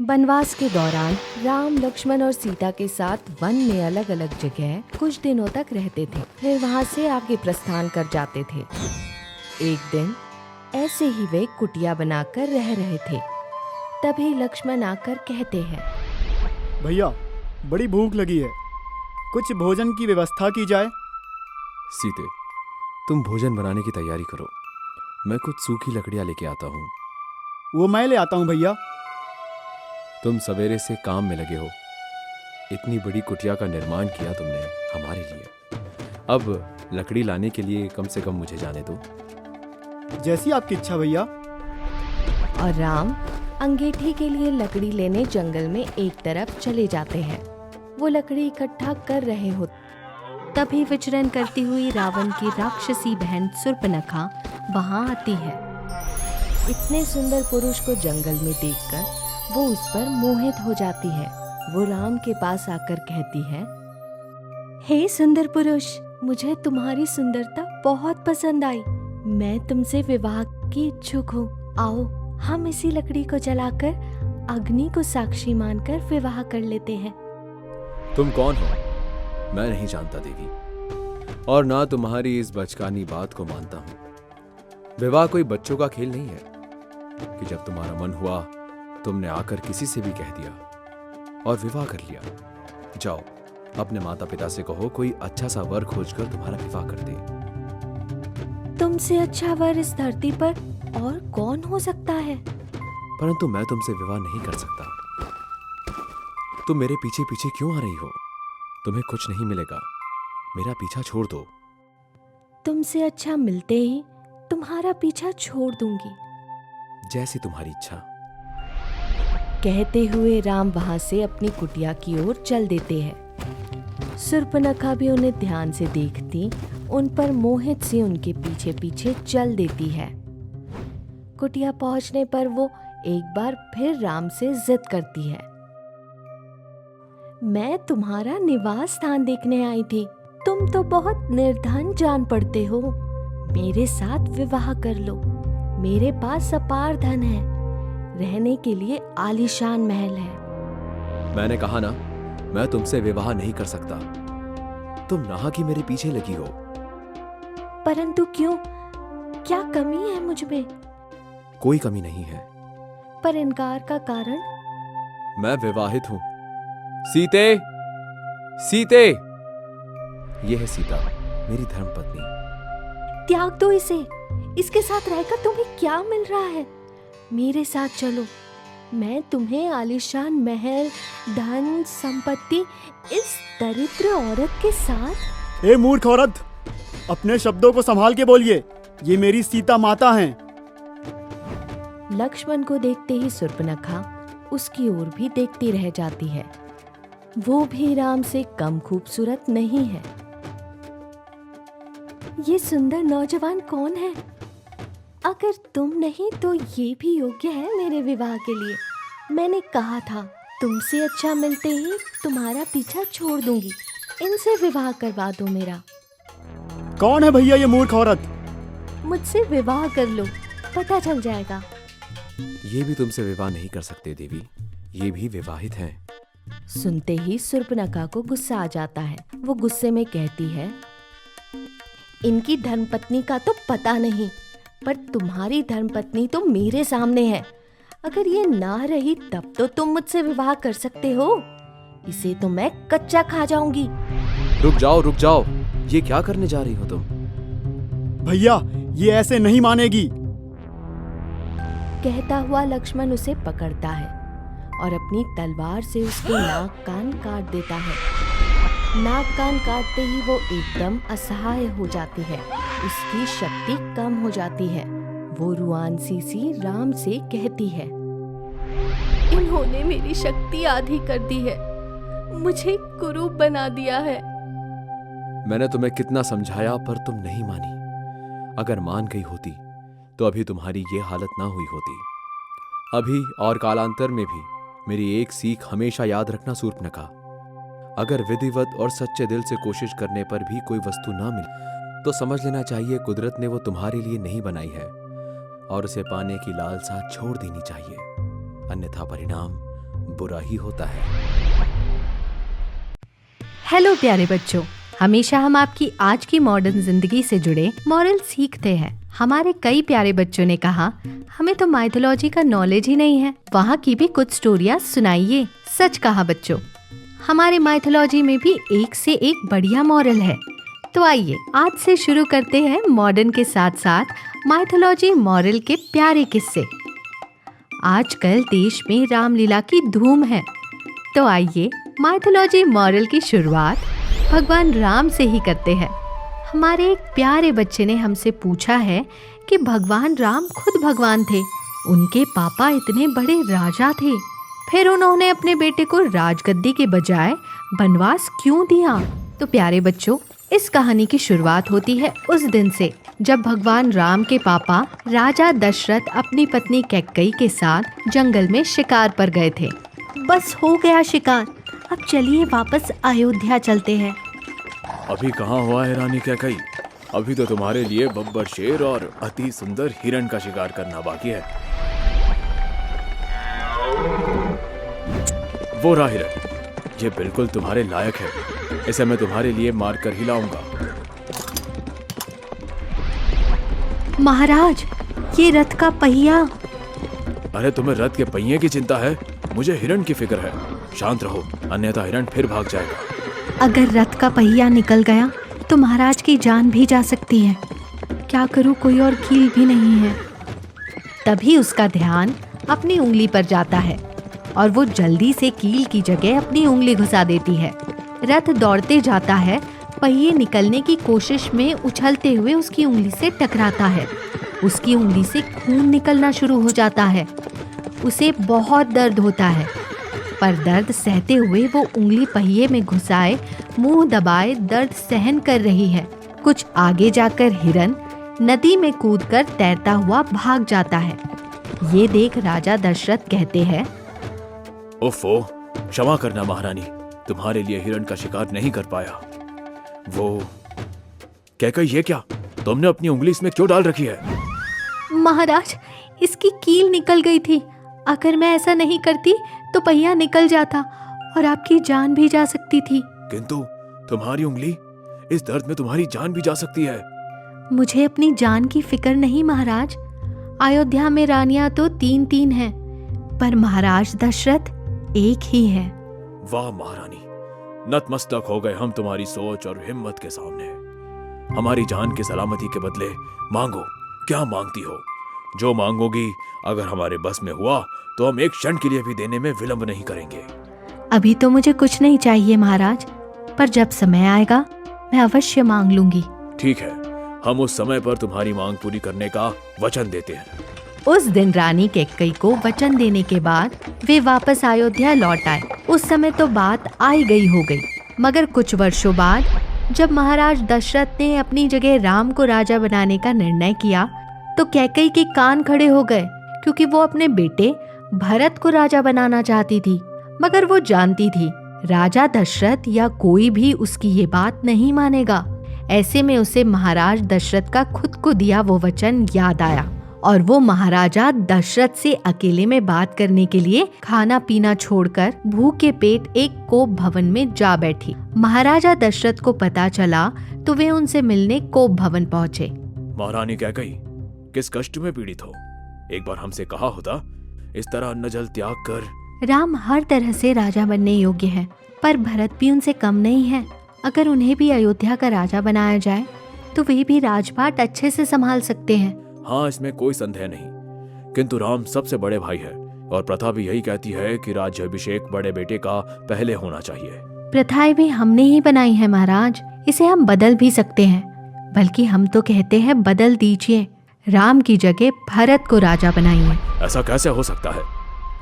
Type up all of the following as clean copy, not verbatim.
वनवास के दौरान राम, लक्ष्मण और सीता के साथ वन में अलग अलग जगह कुछ दिनों तक रहते थे। फिर वहाँ से आगे प्रस्थान कर जाते थे। एक दिन ऐसे ही वे कुटिया बनाकर रह रहे थे। तभी लक्ष्मण आकर कहते हैं, भैया बड़ी भूख लगी है, कुछ भोजन की व्यवस्था की जाए। सीते, तुम भोजन बनाने की तैयारी करो, मैं कुछ सूखी लकड़ियां लेके आता हूँ। वो मैं ले आता हूँ भैया। तुम सवेरे से काम में लगे हो, इतनी बड़ी कुटिया का निर्माण किया तुमने हमारे लिए, अब लकड़ी लाने के लिए कम से कम मुझे जाने दो। जैसी आपकी इच्छा भैया। और राम अंगीठी के लिए लकड़ी लेने जंगल में एक तरफ चले जाते हैं। वो लकड़ी इकट्ठा कर रहे हो तभी विचरण करती हुई रावण की राक्षसी बहन शूर्पणखा वहां आती है। इतने सुंदर पुरुष को जंगल में देखकर वो उस पर मोहित हो जाती है। वो राम के पास आकर कहती है, हे सुंदर पुरुष, मुझे तुम्हारी सुंदरता बहुत पसंद आई। मैं तुमसे विवाह की इच्छुक हूँ। आओ हम इसी लकड़ी को जलाकर अग्नि को साक्षी मानकर विवाह कर लेते हैं। तुम कौन हो? मैं नहीं जानता देवी, और ना तुम्हारी इस बचकानी बात को मानता हूँ। विवाह कोई बच्चों का खेल नहीं है कि जब तुम्हारा मन हुआ तुमने आकर किसी से भी कह दिया और विवाह कर लिया। जाओ अपने माता पिता से कहो कोई अच्छा सा वर खोजकर तुम्हारा विवाह कर दे। तुमसे अच्छा वर इस धरती पर और कौन हो सकता है? परंतु मैं तुमसे विवाह नहीं कर सकता। तुम मेरे पीछे पीछे क्यों आ रही हो? तुम्हें कुछ नहीं मिलेगा, मेरा पीछा छोड़ दो। तुमसे अच्छा मिलते ही तुम्हारा पीछा छोड़ दूंगी। जैसी तुम्हारी इच्छा। कहते हुए राम वहां से अपनी कुटिया की ओर चल देते हैं। शूर्पणखा भी उन्हें ध्यान से देखती, उन पर मोहित से उनके पीछे पीछे चल देती है। कुटिया पहुंचने पर वो एक बार फिर राम से जिद करती है, मैं तुम्हारा निवास स्थान देखने आई थी। तुम तो बहुत निर्धन जान पड़ते हो। मेरे साथ विवाह कर लो। मेरे पास अपार धन है, रहने के लिए आलीशान महल है। मैंने कहा ना, मैं तुमसे विवाह नहीं कर सकता। तुम नाहक ही मेरे पीछे लगी हो। परंतु क्यों? क्या कमी है मुझ में? कोई कमी नहीं है। पर इनकार का कारण? मैं विवाहित हूं। सीते, सीते! यह है सीता, मेरी धर्मपत्नी। त्याग दो इसे। इसके साथ रहकर तुम्हें क्या मिल रहा है? मेरे साथ चलो। मैं तुम्हें आलीशान महल, धन, संपत्ति, इस दरिद्र औरत के साथ। ए मूर्ख औरत, अपने शब्दों को संभाल के बोलिए। ये मेरी सीता माता हैं। लक्ष्मण को देखते ही शूर्पणखा उसकी ओर भी देखती रह जाती है। वो भी राम से कम खूबसूरत नहीं है। ये सुंदर नौजवान कौन है? अगर तुम नहीं तो ये भी योग्य है मेरे विवाह के लिए। मैंने कहा था तुमसे अच्छा मिलते ही तुम्हारा पीछा छोड़ दूंगी। इनसे विवाह करवा दो मेरा। कौन है भैया ये मूर्ख औरत? मुझसे विवाह कर लो, पता चल जाएगा। ये भी तुमसे विवाह नहीं कर सकते देवी, ये भी विवाहित हैं। सुनते ही शूर्पणखा को गुस्सा आ जाता है। वो गुस्से में कहती है, इनकी धर्मपत्नी का तो पता नहीं, पर तुम्हारी धर्मपत्नी तो मेरे सामने है। अगर ये ना रही तब तो तुम मुझसे विवाह कर सकते हो। इसे तो मैं कच्चा खा जाऊंगी। रुक जाओ, रुक जाओ, ये क्या करने जा रही हो तुम? भैया ये ऐसे नहीं मानेगी। कहता हुआ लक्ष्मण उसे पकड़ता है और अपनी तलवार से उसके नाक कान काट देता है। नाक कान काटते ही वो एकदम असहाय हो जाती है। उसकी शक्ति कम हो जाती है। वो रुआंसी सी राम से कहती है, इन्होंने मेरी शक्ति आधी कर दी है, मुझे कुरूप बना दिया है। मैंने तुम्हें कितना समझाया पर तुम नहीं मानी। अगर मान गई होती तो अभी तुम्हारी ये हालत ना हुई होती। अभी और कालांतर में भी मेरी एक सीख हमेशा याद रखना शूर्पणखा। अगर विधिवत और सच्चे दिल से कोशिश करने पर भी कोई वस्तु ना मिले तो समझ लेना चाहिए कुदरत ने वो तुम्हारे लिए नहीं बनाई है और उसे पाने की लालसा छोड़ देनी चाहिए, अन्यथा परिणाम बुरा ही होता है। हेलो प्यारे बच्चों, हमेशा हम आपकी आज की मॉडर्न जिंदगी से जुड़े मॉरल सीखते हैं। हमारे कई प्यारे बच्चों ने कहा हमें तो माइथोलॉजी का नॉलेज ही नहीं है, वहाँ की भी कुछ स्टोरियाँ सुनाइए। सच कहा बच्चों, हमारे माइथोलॉजी में भी एक से एक बढ़िया मॉरल है। तो आइए आज से शुरू करते हैं मॉडर्न के साथ साथ माइथोलॉजी मॉरल के प्यारे किस्से। आजकल देश में रामलीला की धूम है, तो आइए माइथोलॉजी मॉरल की शुरुआत भगवान राम से ही करते हैं। हमारे एक प्यारे बच्चे ने हमसे पूछा है कि भगवान राम खुद भगवान थे, उनके पापा इतने बड़े राजा थे, फिर उन्होंने अपने बेटे को राजगद्दी के बजाय वनवास क्यों दिया? तो प्यारे बच्चों, इस कहानी की शुरुआत होती है उस दिन से जब भगवान राम के पापा राजा दशरथ अपनी पत्नी कैकेयी के साथ जंगल में शिकार पर गए थे। बस हो गया शिकार, अब चलिए वापस अयोध्या चलते हैं। अभी कहाँ हुआ है रानी कैकेयी? अभी तो तुम्हारे लिए बब्बर शेर और अति सुंदर हिरण का शिकार करना बाकी है। वो रहा हिरण, ये बिल्कुल तुम्हारे लायक है, इसे मैं तुम्हारे लिए मार कर ही लाऊंगा। महाराज, ये रथ का पहिया। अरे तुम्हें रथ के पहिए की चिंता है, मुझे हिरण की फिक्र है। शांत रहो, अन्यथा हिरण फिर भाग जाएगा। अगर रथ का पहिया निकल गया तो महाराज की जान भी जा सकती है। क्या करूं, कोई और कील भी नहीं है। तभी उसका ध्यान अपनी उंगली पर जाता है और वो जल्दी से कील की जगह अपनी उंगली घुसा देती है। रथ दौड़ते जाता है, पहिए निकलने की कोशिश में उछलते हुए उसकी उंगली से टकराता है। उसकी उंगली से खून निकलना शुरू हो जाता है। उसे बहुत दर्द होता है, पर दर्द सहते हुए वो उंगली पहिए में घुसाए मुंह दबाए दर्द सहन कर रही है। कुछ आगे जाकर हिरण नदी में कूदकर तैरता हुआ भाग जाता है। ये देख राजा दशरथ कहते हैं, ओफो, क्षमा करना महारानी, तुम्हारे लिए हिरण का शिकार नहीं कर पाया। वो कैकेयी, ये क्या, तुमने अपनी उंगली इसमें क्यों डाल रखी है? महाराज, इसकी कील निकल गई थी। अगर मैं ऐसा नहीं करती तो पहिया निकल जाता और आपकी जान भी जा सकती थी। किंतु तुम्हारी उंगली, इस दर्द में तुम्हारी जान भी जा सकती है। मुझे अपनी जान की फिक्र नहीं महाराज। अयोध्या में रानियां तो 3-3 हैं, पर महाराज दशरथ एक ही है। वाह महारानी, नतमस्तक हो गए हम तुम्हारी सोच और हिम्मत के सामने। हमारी जान की सलामती के बदले मांगो, क्या मांगती हो? जो मांगोगी, अगर हमारे बस में हुआ तो हम एक क्षण के लिए भी देने में विलंब नहीं करेंगे। अभी तो मुझे कुछ नहीं चाहिए महाराज, पर जब समय आएगा मैं अवश्य मांग लूंगी। ठीक है, हम उस समय पर तुम्हारी मांग पूरी करने का वचन देते हैं। उस दिन रानी कैकेयी को वचन देने के बाद वे वापस अयोध्या लौट आए। उस समय तो बात आई गई हो गई, मगर कुछ वर्षों बाद जब महाराज दशरथ ने अपनी जगह राम को राजा बनाने का निर्णय किया तो कैकेयी के कान खड़े हो गए, क्योंकि वो अपने बेटे भरत को राजा बनाना चाहती थी। मगर वो जानती थी राजा दशरथ या कोई भी उसकी ये बात नहीं मानेगा। ऐसे में उसे महाराज दशरथ का खुद को दिया वो वचन याद आया और वो महाराजा दशरथ से अकेले में बात करने के लिए खाना पीना छोड़कर भूखे पेट एक कोप भवन में जा बैठी। महाराजा दशरथ को पता चला तो वे उनसे मिलने कोप भवन पहुँचे। महारानी कैकेयी, किस कष्ट में पीड़ित हो? एक बार हमसे कहा होता, इस तरह अन्न जल त्याग कर। राम हर तरह से राजा बनने योग्य है, पर भरत भी उनसे कम नहीं है। अगर उन्हें भी अयोध्या का राजा बनाया जाए तो वे भी राजपाट अच्छे से संभाल सकते हैं। हाँ, इसमें कोई संदेह नहीं, किंतु राम सबसे बड़े भाई है और प्रथा भी यही कहती है कि राज्याभिषेक बड़े बेटे का पहले होना चाहिए। प्रथाएं भी हमने ही बनाई है महाराज, इसे हम बदल भी सकते हैं। बल्कि हम तो कहते हैं बदल दीजिए, राम की जगह भरत को राजा बनाइए। ऐसा कैसे हो सकता है?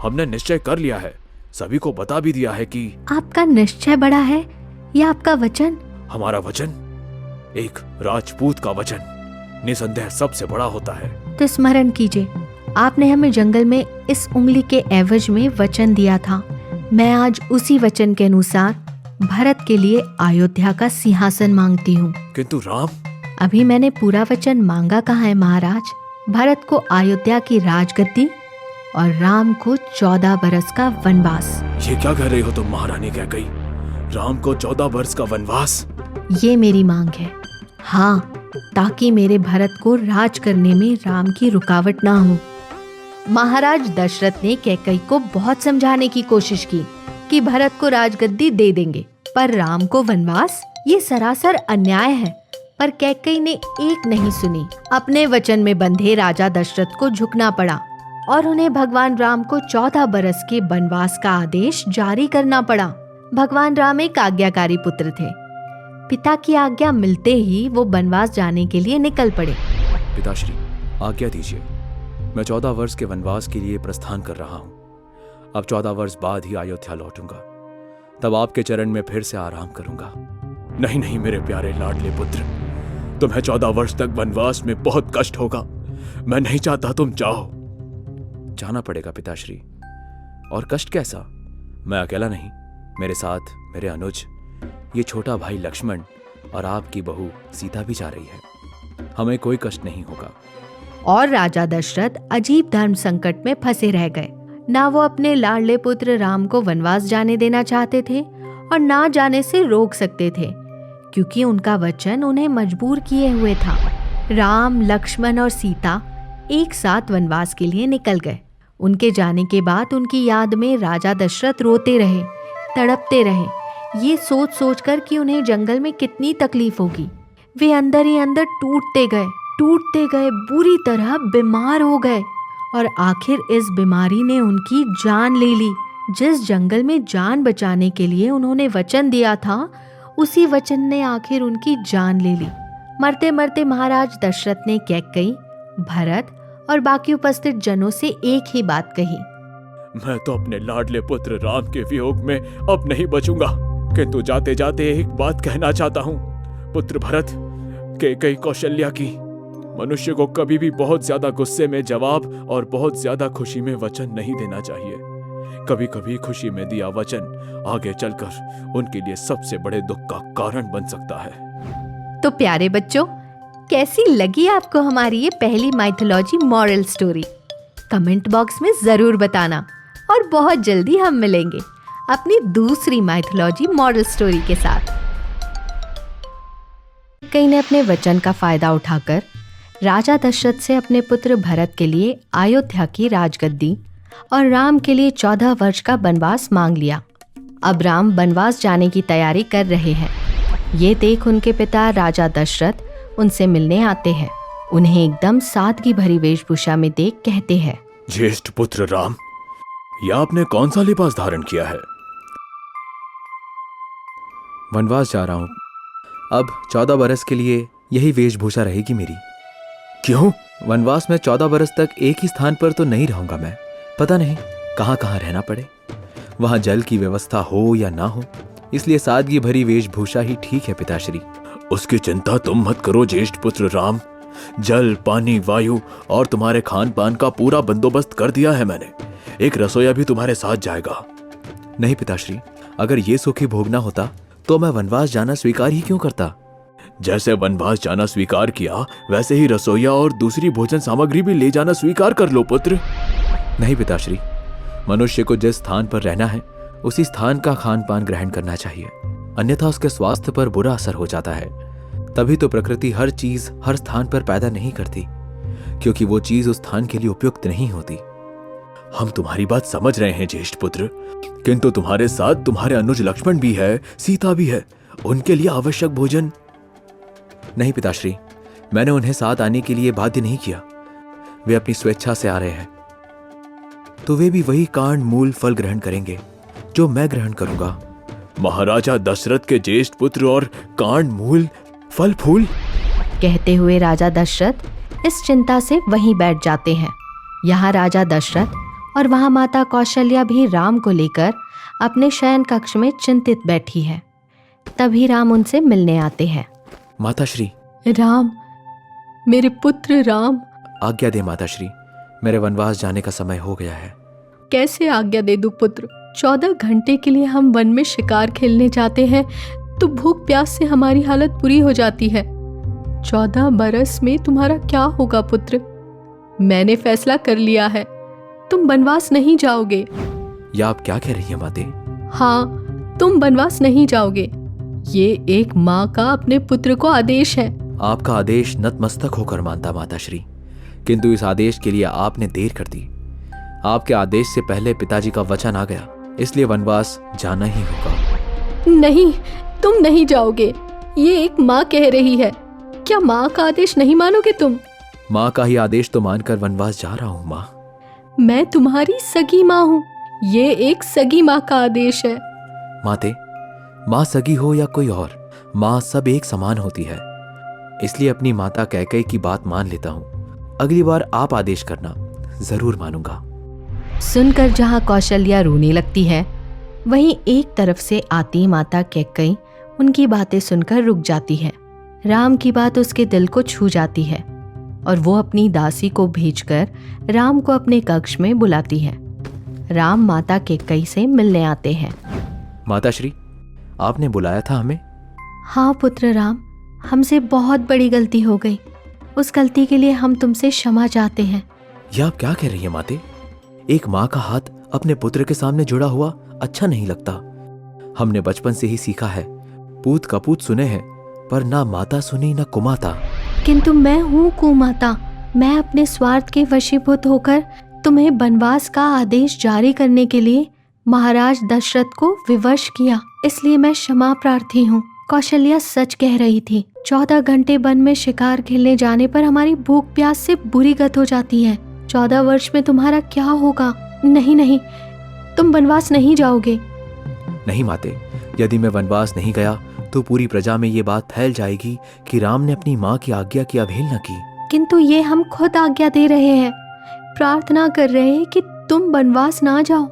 हमने निश्चय कर लिया है, सभी को बता भी दिया है कि। आपका निश्चय बड़ा है या आपका वचन? हमारा वचन, एक राजपूत का वचन, निसंदेह सबसे बड़ा होता है। तो स्मरण कीजिए, आपने हमें जंगल में इस उंगली के एवज में वचन दिया था। मैं आज उसी वचन के अनुसार भरत के लिए अयोध्या का सिंहासन मांगती हूँ। किंतु राम। अभी मैंने पूरा वचन मांगा कहाँ है महाराज। भरत को अयोध्या की राजगद्दी और राम को 14 बरस का वनवास। ये क्या कह रही हो तुम महारानी कैकई? राम को 14 वर्ष का वनवास? ये मेरी मांग है। हाँ, ताकि मेरे भरत को राज करने में राम की रुकावट ना हो। महाराज दशरथ ने कैकई को बहुत समझाने की कोशिश की कि भरत को राजगद्दी दे देंगे, पर राम को वनवास, ये सरासर अन्याय है। पर कैकई ने एक नहीं सुनी। अपने वचन में बंधे राजा दशरथ को झुकना पड़ा और उन्हें भगवान राम को 14 बरस के वनवास का आदेश जारी करना पड़ा। भगवान राम एक आज्ञाकारी पुत्र थे। पिता की आज्ञा मिलते ही वो वनवास जाने के लिए निकल पड़े। पिताश्री, आज्ञा दीजिए। मैं 14 वर्ष के वनवास के लिए प्रस्थान कर रहा हूँ। अब 14 वर्ष बाद ही अयोध्या लौटूंगा। तब आपके चरण में फिर से आराम करूंगा। नहीं नहीं मेरे प्यारे लाडले पुत्र, तुम्हें 14 वर्ष तक वनवास में बहुत कष्ट होगा। मैं नहीं चाहता तुम जाओ। जाना पड़ेगा पिताश्री। और कष्ट कैसा? मैं अकेला नहीं, मेरे साथ मेरे अनुज, ये छोटा भाई लक्ष्मण और आपकी बहू सीता भी जा रही है। हमें कोई कष्ट नहीं होगा। और राजा दशरथ अजीब धर्म संकट में फंसे रह गए। ना वो अपने लाडले पुत्र राम को वनवास जाने देना चाहते थे और ना जाने से रोक सकते थे, क्योंकि उनका वचन उन्हें मजबूर किए हुए था। राम, लक्ष्मण और सीता एक साथ वनवास के लिए निकल गए। उनके जाने के बाद उनकी याद में राजा दशरथ रोते रहे, तड़पते रहे, ये सोच सोच कर कि उन्हें जंगल में कितनी तकलीफ होगी। वे अंदर ही अंदर टूटते गए, बुरी तरह बीमार हो गए और आखिर इस बीमारी ने उनकी जान ले ली। जिस जंगल में जान बचाने के लिए उन्होंने वचन दिया था, उसी वचन ने आखिर उनकी जान ले ली। मरते मरते महाराज दशरथ ने कैकई, भरत और बाकी उपस्थित जनों से एक ही बात कही। मैं तो अपने लाडले पुत्र राम के वियोग में अब नहीं बचूंगा, किंतु जाते जाते एक बात कहना चाहता हूँ। पुत्र भरत, कैकई कौशल्या की, मनुष्य को कभी भी बहुत ज्यादा गुस्से में जवाब और बहुत ज्यादा खुशी में वचन नहीं देना चाहिए। कभी कभी खुशी में दिया वचन आगे चलकर उनके लिए सबसे बड़े दुख का कारण बन सकता है। तो प्यारे बच्चों, कैसी लगी आपको हमारी ये पहली mythology moral story? Comment box में जरूर बताना। और बहुत जल्दी हम मिलेंगे अपनी दूसरी माइथोलॉजी मॉरल स्टोरी के साथ। कैकई ने अपने वचन का फायदा उठाकर राजा दशरथ से अपने पुत्र भरत के लिए अयोध्या की राजगद्दी और राम के लिए 14 वर्ष का वनवास मांग लिया। अब राम वनवास जाने की तैयारी कर रहे हैं। ये देख उनके पिता राजा दशरथ उनसे मिलने आते हैं। उन्हें एकदम सादगी भरी वेशभूषा में देख कहते हैं, ज्येष्ठ पुत्र राम, यह आपने कौन सा लिबास धारण किया है? वनवास जा रहा हूं। अब 14 बरस के लिए यही वेशभूषा रहेगी मेरी। क्यों? वनवास में 14 बरस तक एक ही स्थान पर तो नहीं रहूंगा मैं। पता नहीं कहां कहां रहना पड़े, वहां जल की व्यवस्था हो या ना हो, इसलिए सादगी भरी वेशभूषा ही ठीक है पिताश्री। उसकी चिंता तुम मत करो ज्येष्ठ पुत्र राम। जल, पानी, वायु और तुम्हारे खान पान का पूरा बंदोबस्त कर दिया है मैंने। एक रसोईया भी तुम्हारे साथ जाएगा। नहीं पिताश्री, अगर ये सुख ही भोगना होता तो मैं वनवास जाना स्वीकार ही क्यों करता? जैसे वनवास जाना स्वीकार किया, वैसे ही रसोईया और दूसरी भोजन सामग्री भी ले जाना स्वीकार कर लो पुत्र। नहीं पिताश्री, मनुष्य को जिस स्थान पर रहना है उसी स्थान का खान पान ग्रहण करना चाहिए, अन्यथा उसके स्वास्थ्य पर बुरा असर हो जाता है। तभी तो प्रकृति हर चीज हर स्थान पर पैदा नहीं करती, क्योंकि वो चीज उस स्थान के लिए उपयुक्त नहीं होती। हम तुम्हारी बात समझ रहे हैं ज्येष्ठ पुत्र, किंतु तुम्हारे साथ तुम्हारे अनुज लक्ष्मण भी है, सीता भी है। उनके लिए आवश्यक भोजन। नहीं पिताश्री, मैंने उन्हें साथ आने के लिए बाध्य नहीं किया। वे अपनी स्वेच्छा से आ रहे हैं, तो वे भी वही कांड मूल फल ग्रहण करेंगे जो मैं ग्रहण करूंगा। महाराजा दशरथ के ज्येष्ठ पुत्र और कांड मूल फल फूल। कहते हुए राजा दशरथ इस चिंता से वहीं बैठ जाते हैं। यहाँ राजा दशरथ और वहाँ माता कौशल्या भी राम को लेकर अपने शयन कक्ष में चिंतित बैठी है। तभी राम उनसे मिलने आते हैं। माताश्री। राम, मेरे पुत्र राम। आज्ञा दे माताश्री, मेरे वनवास जाने का समय हो गया है। कैसे आज्ञा दे दूं पुत्र? 14 घंटे के लिए हम वन में शिकार खेलने जाते हैं तो भूख प्यास से हमारी हालत बुरी हो जाती है। 14 बरस में तुम्हारा क्या होगा पुत्र? मैंने फैसला कर लिया है, तुम वनवास नहीं जाओगे। या आप क्या कह रही हैं माते? हाँ, तुम वनवास नहीं जाओगे। ये एक माँ का अपने पुत्र को आदेश है। आपका आदेश नतमस्तक होकर मानता माताश्री, किंतु इस आदेश के लिए आपने देर कर दी। आपके आदेश से पहले पिताजी का वचन आ गया, इसलिए वनवास जाना ही होगा। नहीं, तुम नहीं जाओगे। ये एक माँ कह रही है। क्या माँ का आदेश नहीं मानोगे तुम? माँ का ही आदेश तो मानकर वनवास जा रहा हूँ माँ। मैं तुम्हारी सगी माँ हूँ। ये एक सगी माँ का आदेश है। माते, माँ सगी हो या कोई और, माँ सब एक समान होती है। इसलिए अपनी माता कैकेयी की बात मान लेता हूँ। अगली बार आप आदेश करना, जरूर मानूंगा। सुनकर जहाँ कौशल्या रोने लगती है, वहीं एक तरफ से आती माता कैकेयी उनकी बातें सुनकर रुक जाती है। राम की बात उसके दिल को छू जाती है और वो अपनी दासी को भेजकर राम को अपने कक्ष में बुलाती है। राम माता कैकेयी से मिलने आते हैं। माताश्री, आपने बुलाया था हमें? हाँ पुत्र राम, हमसे बहुत बड़ी गलती हो गई। उस गलती के लिए हम तुमसे क्षमा चाहते हैं। यह आप क्या कह रही हैं माते? एक माँ का हाथ अपने पुत्र के सामने जुड़ा हुआ अच्छा नहीं लगता। हमने बचपन से ही सीखा है, पूत कपूत सुने हैं, पर ना माता सुनी ना कुमाता। किंतु मैं हूँ कुमाता। मैं अपने स्वार्थ के वशीभूत होकर तुम्हें वनवास का आदेश जारी करने के लिए महाराज दशरथ को विवश किया, इसलिए मैं क्षमा प्रार्थी हूँ। कौशल्या सच कह रही थी। 14 घंटे वन में शिकार खेलने जाने पर हमारी भूख प्यास से बुरी गत हो जाती है। 14 वर्ष में तुम्हारा क्या होगा? नहीं नहीं, तुम वनवास नहीं जाओगे। नहीं माते, यदि मैं वनवास नहीं गया तो पूरी प्रजा में ये बात फैल जाएगी कि राम ने अपनी माँ की आज्ञा की अवहेलना की। किंतु ये हम खुद आज्ञा दे रहे हैं, प्रार्थना कर रहे हैं कि तुम वनवास ना जाओ।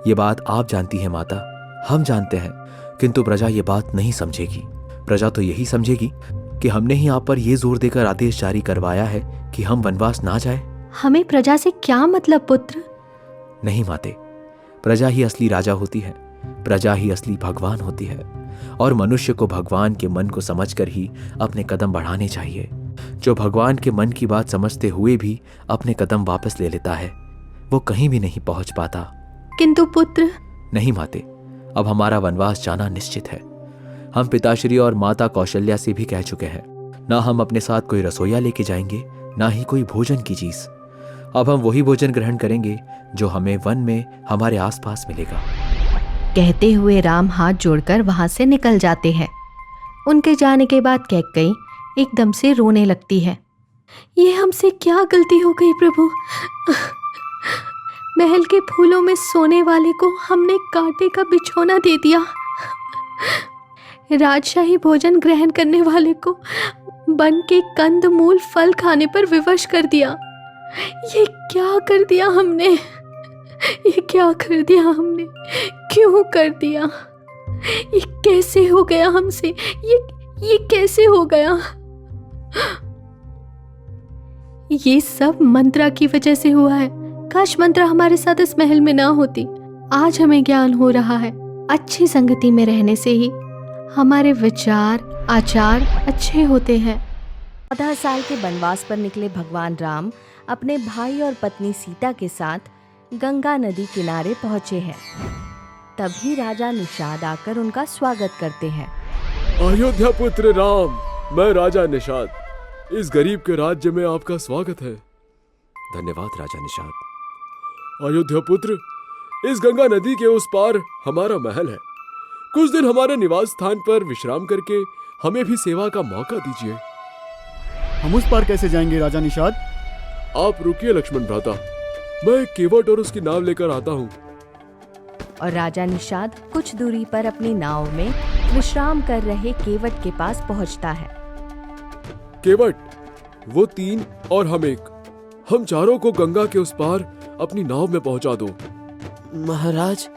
ये बात आप जानती हैं माता, हम जानते हैं, किंतु प्रजा ये बात नहीं समझेगी। प्रजा तो यही समझेगी कि हमने ही आप पर ये जोर देकर आदेश जारी करवाया है कि हम वनवास ना जाए। हमें प्रजा से क्या मतलब पुत्र? नहीं माते, प्रजा ही असली राजा होती है, प्रजा ही असली भगवान होती है, और मनुष्य को भगवान के मन को समझकर ही अपने कदम बढ़ाने चाहिए। जो भगवान के मन की बात समझते हुए भी अपने कदम वापस ले लेता है, वो कहीं भी नहीं पहुंच पाता। किंतु पुत्र। नहीं माते, अब हमारा वनवास जाना निश्चित है। हम पिताश्री और माता कौशल्या से भी कह चुके हैं, ना हम अपने साथ कोई रसोइया लेके जाएंगे, ना ही कोई भोजन की चीज। अब हम वही भोजन ग्रहण करेंगे जो हमें वन में हमारे आसपास मिलेगा। कहते हुए राम हाथ जोड़कर वहां से निकल जाते हैं। उनके जाने के बाद कैकेयी एकदम से रोने लगती है। ये हमसे क्या गलती हो गई प्रभु? महल के फूलों में सोने वाले को हमने कांटे का बिछौना दे दिया। राजशाही भोजन ग्रहण करने वाले को वन के कंद मूल फल खाने पर विवश कर दिया। ये क्या कर दिया हमने? ये क्या कर दिया हमने? क्यों कर दिया? ये कैसे हो गया हमसे? ये कैसे हो गया? ये सब मंत्रा की वजह से हुआ है। काश मंत्रा हमारे साथ इस महल में ना होती। आज हमें ज्ञान हो रहा है, अच्छी संगति में रहने से ही हमारे विचार आचार अच्छे होते हैं। 14 साल के वनवास पर निकले भगवान राम अपने भाई और पत्नी सीता के साथ गंगा नदी किनारे पहुंचे हैं। तभी राजा निषाद आकर उनका स्वागत करते हैं। अयोध्या पुत्र राम, मैं राजा निषाद, इस गरीब के राज्य में आपका स्वागत है। धन्यवाद राजा निषाद। अयोध्या पुत्र, इस गंगा नदी के उस पार हमारा महल है। कुछ दिन हमारे निवास स्थान पर विश्राम करके हमें भी सेवा का मौका दीजिए। हम उस पार कैसे जाएंगे राजा निषाद? आप रुकिए लक्ष्मण भ्राता, मैं केवट और उसकी नाव लेकर आता हूँ। और राजा निषाद कुछ दूरी पर अपनी नाव में विश्राम कर रहे केवट के पास पहुंचता है। केवट, वो 3 और हम 1, हम चारों को गंगा के उस पार अपनी नाव में पहुंचा दो। महाराज,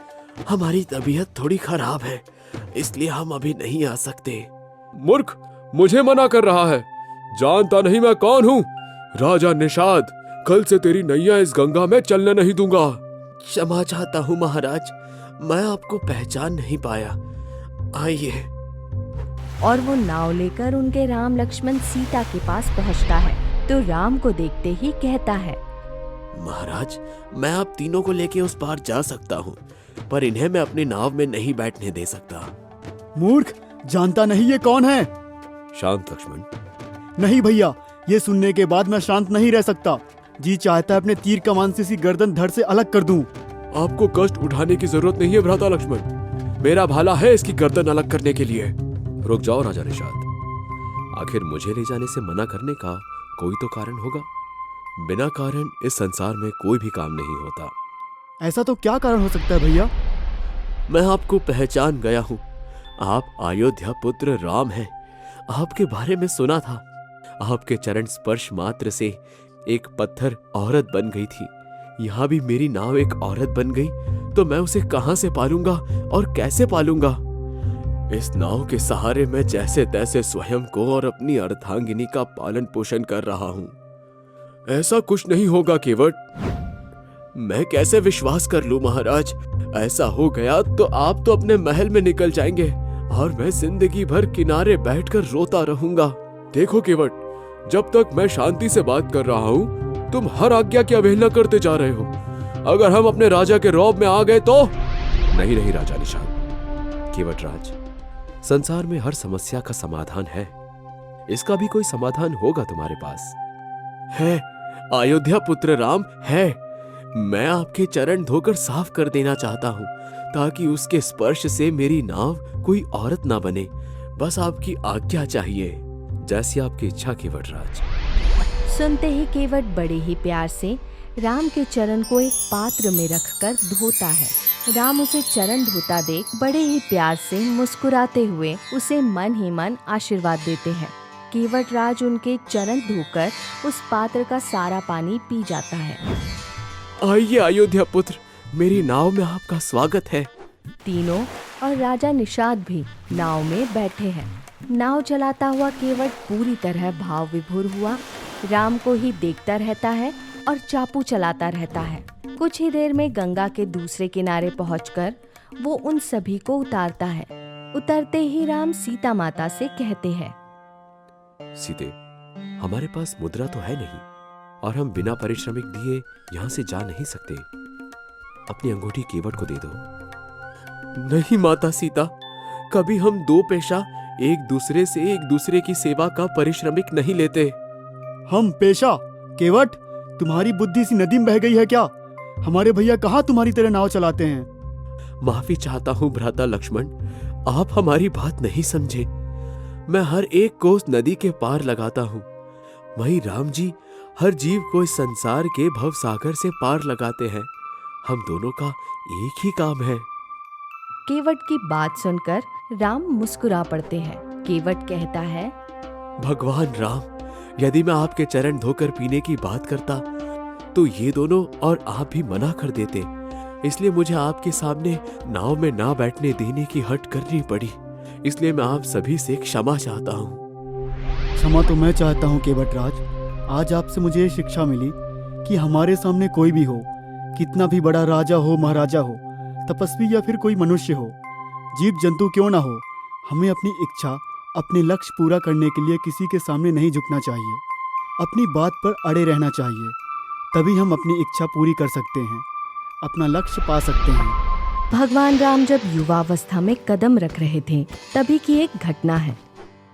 हमारी तबीयत थोड़ी खराब है, इसलिए हम अभी नहीं आ सकते। मूर्ख, मुझे मना कर रहा है। जानता नहीं मैं कौन हूँ? राजा निषाद, कल से तेरी नैया इस गंगा में चलने नहीं दूंगा। क्षमा चाहता हूँ महाराज, मैं आपको पहचान नहीं पाया। आइए। और वो नाव लेकर उनके राम लक्ष्मण सीता के पास पहुंचता है तो राम को देखते ही कहता है, महाराज, मैं आप तीनों को लेके उस पार जा सकता हूँ, पर इन्हें मैं अपनी नाव में नहीं बैठने दे सकता। मूर्ख, जानता नहीं ये कौन है? शांत लक्ष्मण। नहीं भैया, ये सुनने के बाद मैं शांत नहीं रह सकता। जी चाहता है अपने तीर कमान से इसकी गर्दन धड़ से अलग कर दूं। आपको कष्ट उठाने की जरूरत नहीं है भ्राता लक्ष्मण। मेरा भाला है इसकी गर्दन अलग करने के लिए। रुक जाओ राजा निषाद। आखिर मुझे ले जाने से मना करने का कोई तो कारण होगा। बिना कारण इस संसार में कोई भी काम नहीं होता। ऐसा तो क्या कारण हो सकता है भैया? मैं आपको पहचान गया हूँ। आप अयोध्या पुत्र राम हैं। आपके बारे में सुना था। आपके चरण स्पर्श मात्र से एक पत्थर औरत बन गई थी। यहाँ भी मेरी नाव एक औरत बन गई तो मैं उसे कहां से पालूंगा और कैसे पालूंगा? इस नाव के सहारे मैं जैसे तैसे स्वयं को और अपनी अर्धांगिनी का पालन पोषण कर रहा हूं। ऐसा कुछ नहीं होगा केवट। मैं कैसे विश्वास कर लूं महाराज? ऐसा हो गया तो आप तो अपने महल में निकल जाएंगे और मैं जिंदगी भर किनारे बैठकर रोता रहूंगा। देखो केवट, जब तक मैं शांति से बात कर रहा हूं तुम हर आज्ञा की अवहेलना करते जा रहे हो। अगर हम अपने राजा के रौब में आ गए तो? नहीं नहीं राजा निषाद। केवट राज, संसार में हर समस्या का समाधान है। इसका भी कोई समाधान होगा तुम्हारे पास। है अयोध्या पुत्र राम है। मैं आपके चरण धोकर साफ कर देना चाहता हूँ ताकि उसके स्पर्श से मेरी नाव कोई औरत ना बने। बस आपकी आज्ञा चाहिए। जैसी आपकी इच्छा केवट राज। सुनते ही केवट बड़े ही प्यार से राम के चरण को एक पात्र में रखकर धोता है। राम उसे चरण धोता देख बड़े ही प्यार से मुस्कुराते हुए उसे मन ही मन आशीर्वाद देते हैं। केवट राज उनके चरण धोकर उस पात्र का सारा पानी पी जाता है। आइए अयोध्या पुत्र, मेरी नाव में आपका स्वागत है। तीनों और राजा निषाद भी नाव में बैठे हैं। नाव चलाता हुआ केवट पूरी तरह भाव विभोर हुआ राम को ही देखता रहता है और चापू चलाता रहता है। कुछ ही देर में गंगा के दूसरे किनारे पहुंचकर वो उन सभी को उतारता है। उतरते ही राम सीता माता से कहते हैं, सीते, हमारे पास मुद्रा तो है नहीं और हम बिना परिश्रमिक दिए यहाँ से जा नहीं सकते। अपनी अंगूठी केवट को दे दो। नहीं माता सीता, कभी हम दो पेशा एक दूसरे से एक दूसरे की सेवा का परिश्रमिक नहीं लेते। हम पेशा? केवट, तुम्हारी बुद्धि सी नदी में बह गई है क्या? हमारे भैया कहाँ तुम्हारी तरह नाव चलाते हैं? माफी चाहता हूँ भ्राता लक्ष्मण, आप हमारी बात नहीं समझे। मैं हर एक कोस नदी के पार लगाता हूँ। वहीं राम जी हर जीव को इस संसार के भव सागर से पार लगाते हैं। हम दोनों का एक ही काम है। केवट की बात सुनकर राम मुस्कुरा पड़ते हैं। केवट कहता है, भगवान राम, यदि मैं आपके चरण धोकर पीने की बात करता तो ये दोनों और आप भी मना कर देते। इसलिए मुझे आपके सामने नाव में ना बैठने देने की हट करनी पड़ी। इसलिए मैं आप सभी से क्षमा चाहता हूँ। क्षमा तो मैं चाहता हूँ केवट राज। आज आपसे मुझे ये शिक्षा मिली कि हमारे सामने कोई भी हो, कितना भी बड़ा राजा हो, महाराजा हो, तपस्वी या फिर कोई मनुष्य हो, जीव जंतु क्यों ना हो, हमें अपनी इच्छा, अपने लक्ष्य पूरा करने के लिए किसी के सामने नहीं झुकना चाहिए। अपनी बात पर अड़े रहना चाहिए। तभी हम अपनी इच्छा पूरी कर सकते हैं, अपना लक्ष्य पा सकते हैं। भगवान राम जब युवावस्था में कदम रख रहे थे तभी की एक घटना है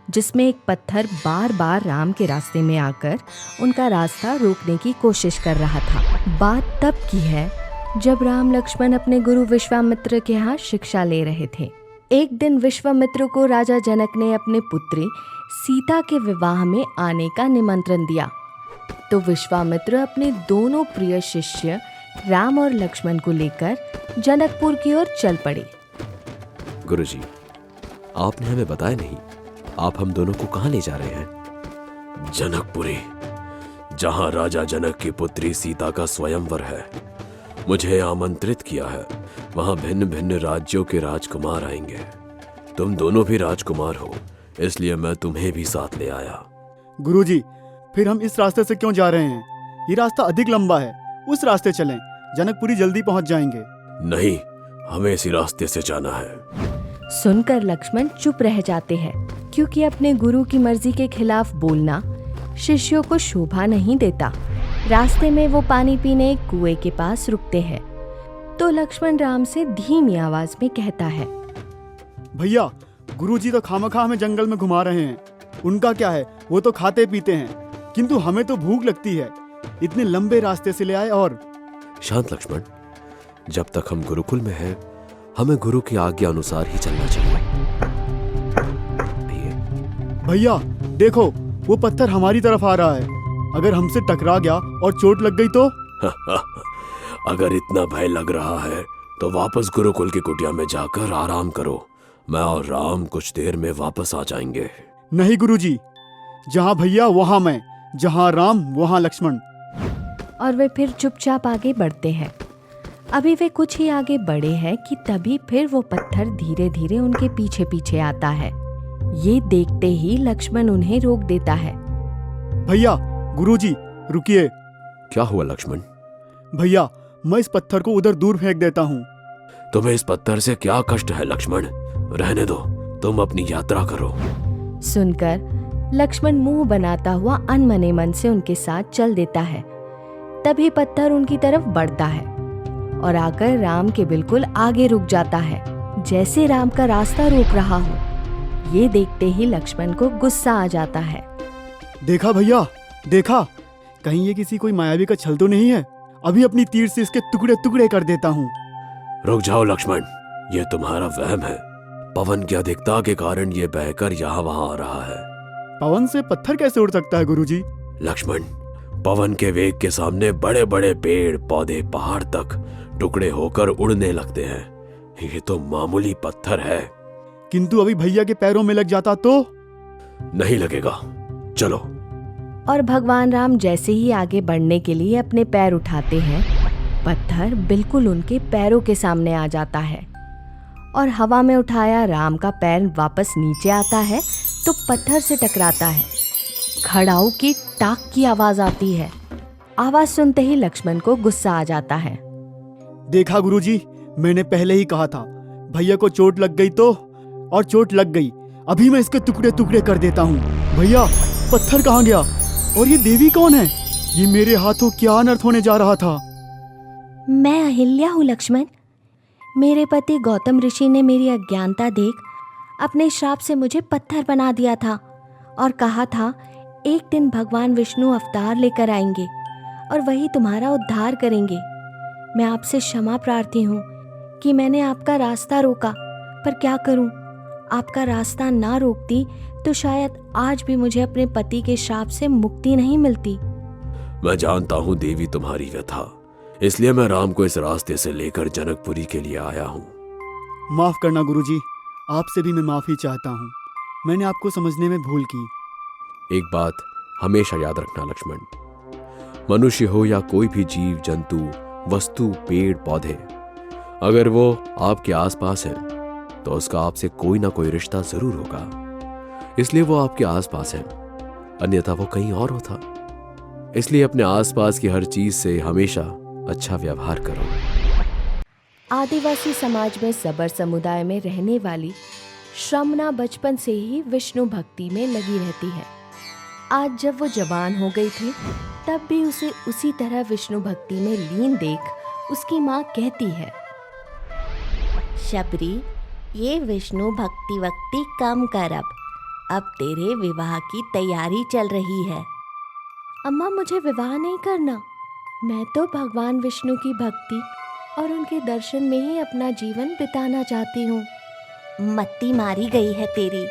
जिसमें एक पत्थर बार बार राम के रास्ते में आकर उनका रास्ता रोकने की कोशिश कर रहा था। बात तब की है जब राम लक्ष्मण अपने गुरु विश्वामित्र के यहाँ शिक्षा ले रहे थे। एक दिन विश्वामित्र को राजा जनक ने अपने पुत्री सीता के विवाह में आने का निमंत्रण दिया तो विश्वामित्र अपने दोनों प्रिय शिष्य राम और लक्ष्मण को लेकर जनकपुर की ओर चल पड़े। गुरुजी, आपने हमें बताया नहीं, आप हम दोनों को कहाँ ले जा रहे हैं? जनकपुरी, जहाँ राजा जनक की पुत्री सीता का स्वयंवर है। मुझे आमंत्रित किया है। वहाँ भिन्न भिन्न राज्यों के राजकुमार आएंगे। तुम दोनों भी राजकुमार हो, इसलिए मैं तुम्हें भी साथ ले आया। गुरुजी, फिर हम इस रास्ते से क्यों जा रहे हैं? ये रास्ता अधिक लंबा है, उस रास्ते चलें, जनकपुरी जल्दी पहुंच जाएंगे। नहीं, हमें इसी रास्ते से जाना है। सुनकर लक्ष्मण चुप रह जाते हैं क्योंकि अपने गुरु की मर्जी के खिलाफ बोलना शिष्यों को शोभा नहीं देता। रास्ते में वो पानी पीने एक कुएं के पास रुकते हैं। तो लक्ष्मण राम से धीमी आवाज में कहता है, भैया, गुरुजी तो खामखा हमें जंगल में घुमा रहे हैं। उनका क्या है, वो तो खाते पीते हैं, किंतु हमें तो भूख लगती है। इतने लंबे रास्ते से ले आए। और शांत लक्ष्मण, जब तक हम गुरुकुल में हैं, हमें गुरु की आज्ञा अनुसार ही चलना चाहिए। भैया देखो, वो पत्थर हमारी तरफ आ रहा है। अगर हमसे टकरा गया और चोट लग गई तो? अगर इतना भय लग रहा है तो वापस गुरुकुल की कुटिया में जाकर आराम करो। मैं और राम कुछ देर में वापस आ जाएंगे। नहीं गुरुजी, जहाँ भैया वहाँ मैं, जहाँ राम वहाँ लक्ष्मण। और वे फिर चुपचाप आगे बढ़ते हैं। अभी वे कुछ ही आगे बढ़े हैं कि तभी फिर वो पत्थर धीरे धीरे उनके पीछे पीछे आता है। ये देखते ही लक्ष्मण उन्हें रोक देता है। भैया, गुरुजी रुकिए। क्या हुआ लक्ष्मण? भैया, मैं इस पत्थर को उधर दूर फेंक देता हूँ। तुम्हें इस पत्थर से क्या कष्ट है लक्ष्मण? रहने दो, तुम अपनी यात्रा करो। सुनकर लक्ष्मण मुंह बनाता हुआ अनमने मन से उनके साथ चल देता है। तभी पत्थर उनकी तरफ बढ़ता है और आकर राम के बिल्कुल आगे रुक जाता है, जैसे राम का रास्ता रोक रहा हो। ये देखते ही लक्ष्मण को गुस्सा आ जाता है। देखा भैया, देखा, कहीं ये किसी कोई मायावी का छल तो नहीं है? अभी अपनी तीर से इसके टुकड़े टुकड़े कर देता हूँ। रुक जाओ लक्ष्मण, ये तुम्हारा वहम है। पवन की अधिकता के कारण ये बहकर यहाँ वहाँ आ रहा है। पवन से पत्थर कैसे उड़ सकता है गुरुजी? लक्ष्मण, पवन के वेग के सामने बड़े बड़े पेड़ पौधे पहाड़ तक टुकड़े होकर उड़ने लगते हैं। ये तो मामूली पत्थर है। किंतु अभी भैया के पैरों में लग जाता तो? नहीं लगेगा, चलो। और भगवान राम जैसे ही आगे बढ़ने के लिए अपने पैर उठाते हैं, पत्थर बिल्कुल उनके पैरों के सामने आ जाता है और हवा में उठाया राम का पैर वापस नीचे आता है तो पत्थर से टकराता है। खड़ाऊ की टाक की आवाज आती है। आवाज सुनते ही लक्ष्मण को गुस्सा आ जाता है। देखा गुरुजी, मैंने पहले ही कहा था, भैया को चोट लग गई तो? और चोट लग गई, अभी मैं इसके टुकड़े टुकड़े कर देता हूँ। भैया, पत्थर कहाँ गया? और ये देवी कौन है? ये मेरे हाथों क्या अनर्थ होने जा रहा था? मैं अहिल्या हूँ लक्ष्मण। मेरे पति गौतम ऋषि ने मेरी अज्ञानता देख अपने श्राप से मुझे पत्थर बना दिया था और कहा था एक दिन भगवान विष्णु अवतार लेकर आएंगे और वही तुम्हारा उद्धार करेंगे। मैं आपसे क्षमा प्रार्थी हूँ कि मैंने आपका रास्ता रोका, पर क्या करूँ, आपका रास्ता ना रोकती तो शायद आज भी मुझे अपने पति के श्राप से मुक्ति नहीं मिलती। मैं जानता हूँ देवी तुम्हारी व्यथा, इसलिए मैं राम को इस रास्ते से लेकर जनकपुरी के लिए आया हूँ। माफ करना गुरुजी, आपसे भी मैं माफी चाहता हूँ। मैंने आपको समझने में भूल की। एक बात हमेशा याद रखना लक्ष्मण, मनुष्य हो या कोई भी जीव जंतु वस्तु पेड़ पौधे, अगर वो आपके आसपास है तो उसका आपसे कोई ना कोई रिश्ता जरूर होगा। इसलिए वो आपके आसपास है, अन्यथा वो कहीं और होता। इसलिए अपने आसपास की हर चीज से हमेशा अच्छा व्यवहार करो। आदिवासी समाज में सबर समुदाय में रहने वाली श्रमना बचपन से ही विष्णु भक्ति में लगी रहती है। आज जब वो जवान हो गई थी तब भी उसे उसी तरह विष्णु भक्ति में लीन देख उसकी माँ कहती है, शबरी, ये विष्णु भक्ति वक्ति कम कर, अब तेरे विवाह की तैयारी चल रही है। अम्मा, मुझे विवाह नहीं करना। मैं तो भगवान विष्णु की भक्ति और उनके दर्शन में ही अपना जीवन बिताना चाहती हूँ। मत्ती मारी गई है तेरी,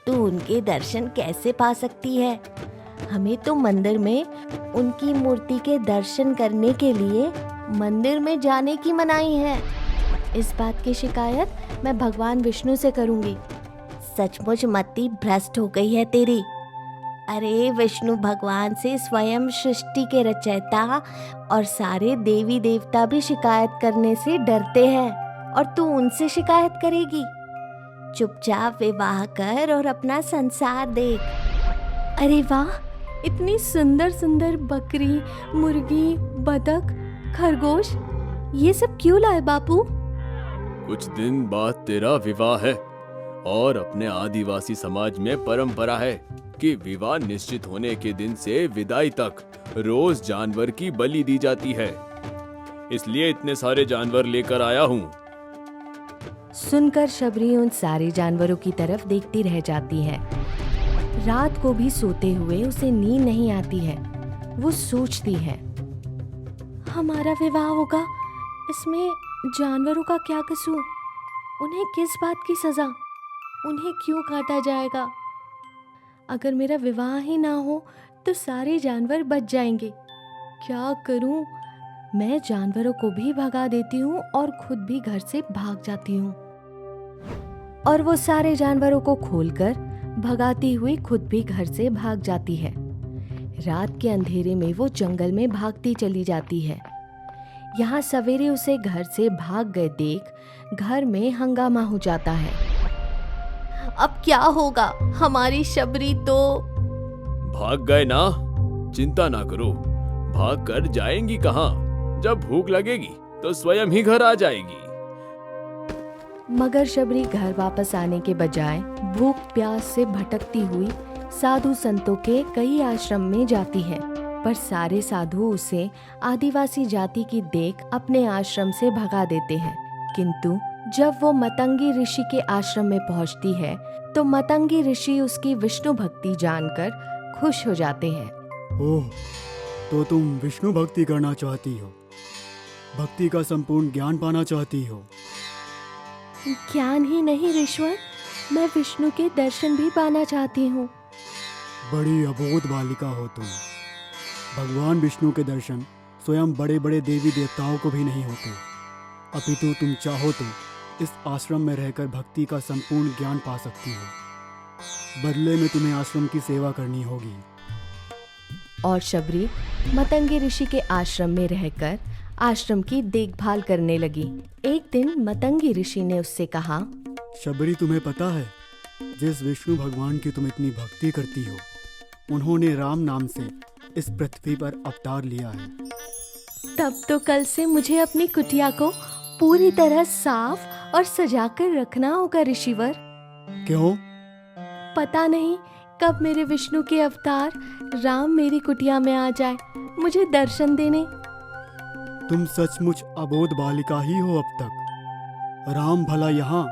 तू उनके दर्शन कैसे पा सकती है? हमें तो मंदिर में उनकी मूर्ति के दर्शन करने के लिए मंदिर में जाने की मनाही है। इस बात की शिकायत मैं भगवान विष्णु से करूँगी। सचमुच मत्ती भ्रष्ट हो गई है तेरी। अरे विष्णु भगवान से स्वयं सृष्टि के रचयिता और सारे देवी देवता भी शिकायत करने से डरते हैं और तू उनसे शिकायत करेगी? चुपचाप विवाह कर और अपना संसार देख। अरे वाह, इतनी सुंदर सुंदर बकरी, मुर्गी, बतख, खरगोश, ये सब क्यों लाए बापू? कुछ दिन बाद तेरा विवाह है और अपने आदिवासी समाज में परंपरा है कि विवाह निश्चित होने के दिन से विदाई तक रोज जानवर की बलि दी जाती है। इसलिए इतने सारे जानवर लेकर आया हूँ। सुनकर शबरी उन सारे जानवरों की तरफ देखती रह जाती है। रात को भी सोते हुए उसे नींद नहीं आती है। वो सोचती है, हमारा विवाह होगा, इसमें जानवरों का क्या कसूर? उन्हें किस बात की सजा? उन्हें क्यों काटा जाएगा? अगर मेरा विवाह ही ना हो तो सारे जानवर बच जाएंगे। क्या करूं? मैं जानवरों को भी भगा देती हूँ और खुद भी घर से भाग जाती हूँ। और वो सारे जानवरों को खोलकर भगाती हुई खुद भी घर से भाग जाती है। रात के अंधेरे में वो जंगल में भागती चली जाती है। यहाँ सवेरे उसे घर से भाग गए देख घर में हंगामा हो जाता है। अब क्या होगा? हमारी शबरी तो भाग गए ना? चिंता ना करो, भाग कर जाएंगी कहाँ? जब भूख लगेगी तो स्वयं ही घर आ जाएगी। मगर शबरी घर वापस आने के बजाय भूख प्यास से भटकती हुई साधु संतों के कई आश्रम में जाती है, पर सारे साधु उसे आदिवासी जाति की देख अपने आश्रम से भगा देते हैं। किंतु जब वो मतंगी ऋषि के आश्रम में पहुंचती है तो मतंगी ऋषि उसकी विष्णु भक्ति जानकर खुश हो जाते हैं। ओह, तो तुम विष्णु भक्ति करना चाहती हो, भक्ति का संपूर्ण ज्ञान पाना चाहती हो। ज्ञान ही नहीं ऋषवर, मैं विष्णु के दर्शन भी पाना चाहती हूँ। बड़ी अबोध बालिका हो तुम। भगवान विष्णु के दर्शन स्वयं बड़े बड़े देवी देवताओं को भी नहीं होते, अपितु तुम चाहो तो इस आश्रम में रहकर भक्ति का संपूर्ण ज्ञान पा सकती हो। बदले में तुम्हें आश्रम की सेवा करनी होगी। और शबरी मतंगी ऋषि के आश्रम में रहकर आश्रम की देखभाल करने लगी। एक दिन मतंगी ऋषि ने उससे कहा, शबरी, तुम्हें पता है जिस विष्णु भगवान की तुम इतनी भक्ति करती हो, उन्होंने राम नाम से इस पृथ्वी पर अवतार लिया है। तब तो कल से मुझे अपनी कुटिया को पूरी तरह साफ और सजाकर रखना होगा ऋषिवर। क्यों? पता नहीं कब मेरे विष्णु के अवतार राम मेरी कुटिया में आ जाए मुझे दर्शन देने। तुम सचमुच अबोध बालिका ही हो अब तक। राम भला यहाँ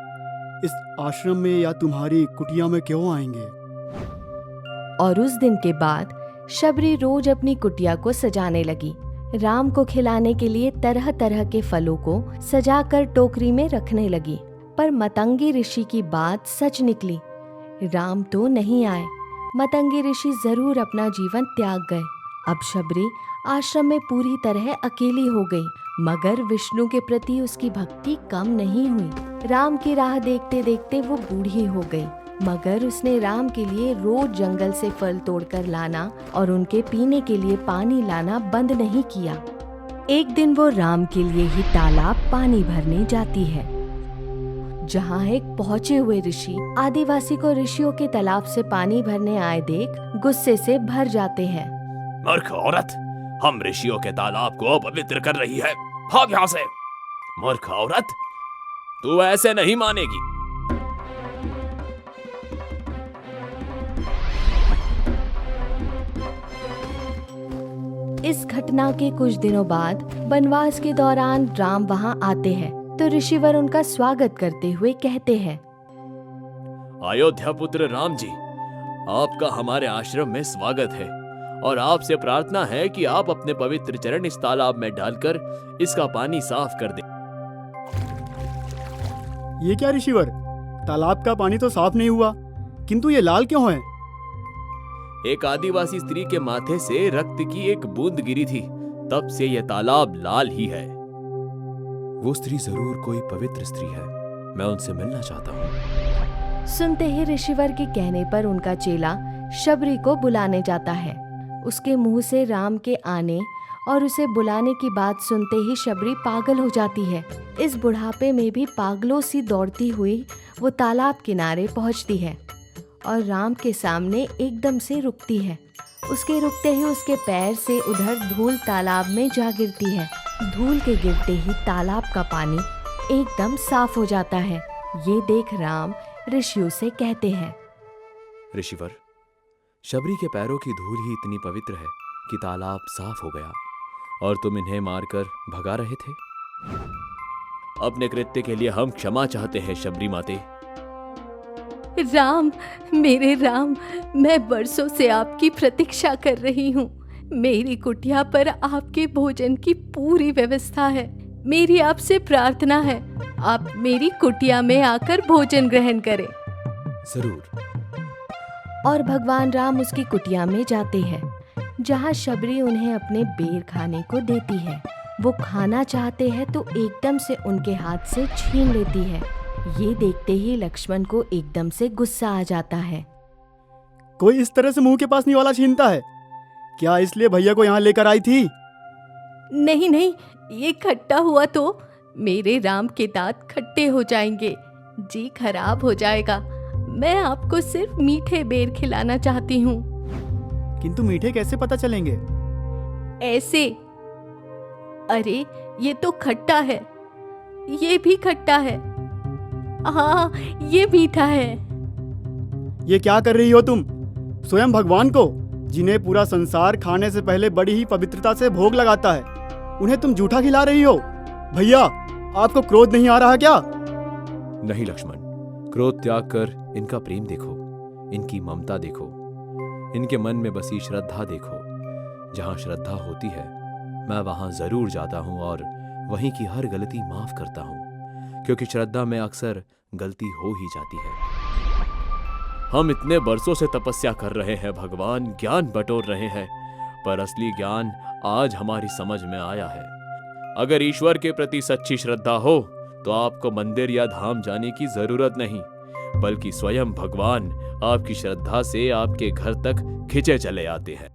इस आश्रम में या तुम्हारी कुटिया में क्यों आएंगे? और उस दिन के बाद शबरी रोज अपनी कुटिया को सजाने लगी। राम को खिलाने के लिए तरह तरह के फलों को सजाकर टोकरी में रखने लगी। पर मतंगी ऋषि की बात सच निकली, राम तो नहीं आए। मतंगी ऋषि जरूर अपना जीवन त्याग गए। अब शबरी आश्रम में पूरी तरह अकेली हो गई, मगर विष्णु के प्रति उसकी भक्ति कम नहीं हुई। राम की राह देखते देखते वो बूढ़ी हो गई, मगर उसने राम के लिए रोज जंगल से फल तोड़कर लाना और उनके पीने के लिए पानी लाना बंद नहीं किया। एक दिन वो राम के लिए ही तालाब पानी भरने जाती है, जहाँ एक पहुँचे हुए ऋषि आदिवासी को ऋषियों के तालाब से पानी भरने आए देख गुस्से से भर जाते हैं। मूर्ख औरत, हम ऋषियों के तालाब को अपवित्र कर रही है, भाग यहाँ से। मूर्ख औरत, तू ऐसे नहीं मानेगी। इस घटना के कुछ दिनों बाद वनवास के दौरान राम वहां आते हैं तो ऋषिवर उनका स्वागत करते हुए कहते हैं, अयोध्या पुत्र राम जी, आपका हमारे आश्रम में स्वागत है और आपसे प्रार्थना है कि आप अपने पवित्र चरण इस तालाब में डालकर इसका पानी साफ कर दें। ये क्या ऋषिवर, तालाब का पानी तो साफ नहीं हुआ, किंतु ये लाल क्यों है? एक आदिवासी स्त्री के माथे से रक्त की एक बूंद गिरी थी, तब से यह तालाब लाल ही है। वो स्त्री जरूर कोई पवित्र स्त्री है, मैं उनसे मिलना चाहता हूँ। सुनते ही ऋषिवर के कहने पर उनका चेला शबरी को बुलाने जाता है। उसके मुंह से राम के आने और उसे बुलाने की बात सुनते ही शबरी पागल हो जाती है। इस बुढ़ापे में भी पागलों सी दौड़ती हुई वो तालाब किनारे पहुंचती है और राम के सामने एकदम से रुकती है। उसके रुकते ही उसके पैर से उधर धूल तालाब में जा गिरती है। धूल के गिरते ही तालाब का पानी एकदम साफ हो जाता है। ये देख राम ऋषियों से कहते हैं, ऋषिवर, शबरी के पैरों की धूल ही इतनी पवित्र है कि तालाब साफ हो गया। और तुम इन्हें मारकर भगा रहे थे। अपने कृत्य के लिए हम क्षमा चाहते हैं शबरी माते। राम, मेरे राम, मैं बरसों से आपकी प्रतीक्षा कर रही हूँ। मेरी कुटिया पर आपके भोजन की पूरी व्यवस्था है। मेरी आपसे प्रार्थना है, आप मेरी कुटिया में आकर भोजन ग्रहण करें। जरूर। और भगवान राम उसकी कुटिया में जाते हैं, जहाँ शबरी उन्हें अपने बेर खाने को देती है। वो खाना चाहते हैं तो एकदम से उनके हाथ से छीन लेती है। ये देखते ही लक्ष्मण को एकदम से गुस्सा आ जाता है। कोई इस तरह से मुंह के पास निवाला छीनता है क्या? इसलिए भैया को यहाँ लेकर आई थी? नहीं नहीं, ये खट्टा हुआ तो मेरे राम के दांत खट्टे हो जाएंगे, जी खराब हो जाएगा। मैं आपको सिर्फ मीठे बेर खिलाना चाहती हूँ। किंतु मीठे कैसे पता चलेंगे? ऐसे। अरे ये तो खट्टा है, ये भी खट्टा है, हाँ ये मीठा है। ये क्या कर रही हो तुम? स्वयं भगवान को, जिन्हें पूरा संसार खाने से पहले बड़ी ही पवित्रता से भोग लगाता है, उन्हें तुम जूठा खिला रही हो? भैया, आपको क्रोध नहीं आ रहा क्या? नहीं लक्ष्मण, क्रोध त्याग कर इनका प्रेम देखो, इनकी ममता देखो, इनके मन में बसी श्रद्धा देखो। जहां श्रद्धा होती है मैं वहां जरूर जाता हूं और वहीं की हर गलती माफ करता हूं, क्योंकि श्रद्धा में अक्सर गलती हो ही जाती है। हम इतने बरसों से तपस्या कर रहे हैं भगवान, ज्ञान बटोर रहे हैं, पर असली ज्ञान आज हमारी समझ में आया है। अगर ईश्वर के प्रति सच्ची श्रद्धा हो तो आपको मंदिर या धाम जाने की जरूरत नहीं, बल्कि स्वयं भगवान आपकी श्रद्धा से आपके घर तक खिंचे चले आते हैं।